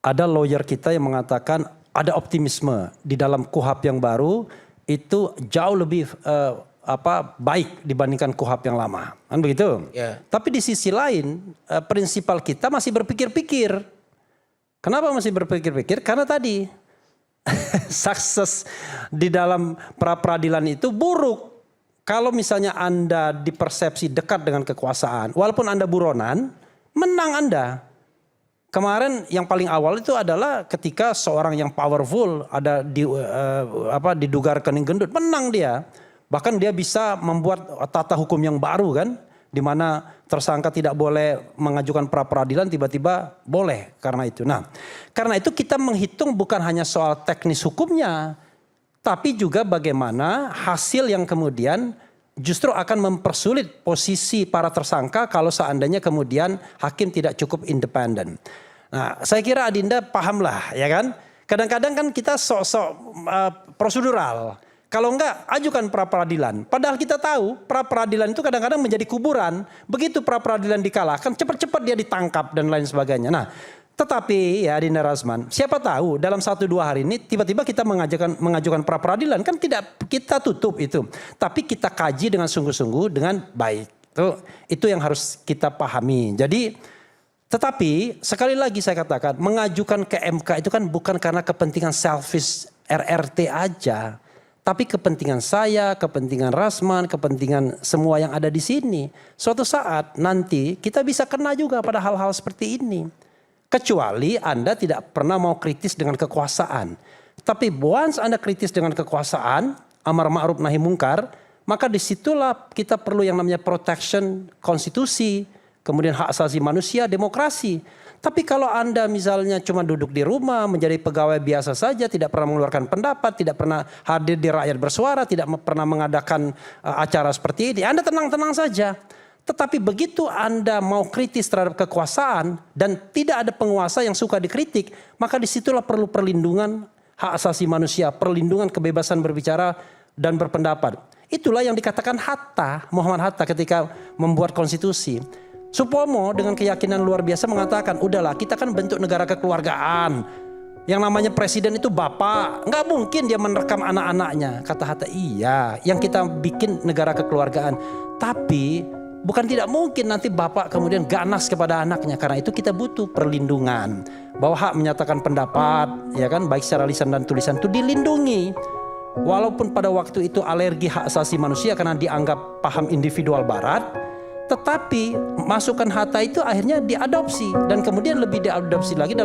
ada lawyer kita yang mengatakan ada optimisme di dalam KUHP yang baru itu jauh lebih baik dibandingkan KUHP yang lama, kan begitu? Ya. Tapi di sisi lain prinsipal kita masih berpikir-pikir. Kenapa masih berpikir-pikir? Karena tadi sukses di dalam pra-peradilan itu buruk. Kalau misalnya Anda dipersepsi dekat dengan kekuasaan, walaupun Anda buronan, menang Anda. Kemarin yang paling awal itu adalah ketika seorang yang powerful ada diduga rekening gendut, menang dia. Bahkan dia bisa membuat tata hukum yang baru kan, di mana tersangka tidak boleh mengajukan pra-peradilan, tiba-tiba boleh karena itu. Nah, karena itu kita menghitung bukan hanya soal teknis hukumnya, tapi juga bagaimana hasil yang kemudian justru akan mempersulit posisi para tersangka kalau seandainya kemudian hakim tidak cukup independen. Nah, saya kira Adinda pahamlah, ya kan? Kadang-kadang kan kita sok-sok prosedural. Kalau enggak, ajukan pra-peradilan. Padahal kita tahu pra-peradilan itu kadang-kadang menjadi kuburan. Begitu pra-peradilan dikalahkan, cepat-cepat dia ditangkap dan lain sebagainya. Nah, tetapi ya Adinda Rasman, siapa tahu dalam 1-2 hari ini tiba-tiba kita mengajukan pra-peradilan. Kan tidak kita tutup itu. Tapi kita kaji dengan sungguh-sungguh dengan baik. Itu yang harus kita pahami. Jadi, tetapi sekali lagi saya katakan, mengajukan ke MK itu kan bukan karena kepentingan selfish RRT aja. Tapi kepentingan saya, kepentingan Rasman, kepentingan semua yang ada di sini. Suatu saat nanti kita bisa kena juga pada hal-hal seperti ini. Kecuali Anda tidak pernah mau kritis dengan kekuasaan. Tapi once Anda kritis dengan kekuasaan, amar ma'ruf nahi mungkar, maka disitulah kita perlu yang namanya protection konstitusi, kemudian hak asasi manusia, demokrasi. Tapi kalau Anda misalnya cuma duduk di rumah, menjadi pegawai biasa saja, tidak pernah mengeluarkan pendapat, tidak pernah hadir di rakyat bersuara, tidak pernah mengadakan acara seperti ini, Anda tenang-tenang saja. Tetapi begitu Anda mau kritis terhadap kekuasaan dan tidak ada penguasa yang suka dikritik, maka disitulah perlu perlindungan hak asasi manusia, perlindungan kebebasan berbicara dan berpendapat. Itulah yang dikatakan Hatta, Muhammad Hatta ketika membuat konstitusi. Supomo dengan keyakinan luar biasa mengatakan, udahlah kita kan bentuk negara kekeluargaan. Yang namanya presiden itu bapak, nggak mungkin dia menerkam anak-anaknya. Kata Hatta, iya, yang kita bikin negara kekeluargaan. Tapi bukan tidak mungkin nanti bapak kemudian ganas kepada anaknya. Karena itu kita butuh perlindungan. Bahwa hak menyatakan pendapat, ya kan, baik secara lisan dan tulisan itu dilindungi. Walaupun pada waktu itu alergi hak asasi manusia karena dianggap paham individual barat. Tetapi masukan Hatta itu akhirnya diadopsi dan kemudian lebih diadopsi lagi dalam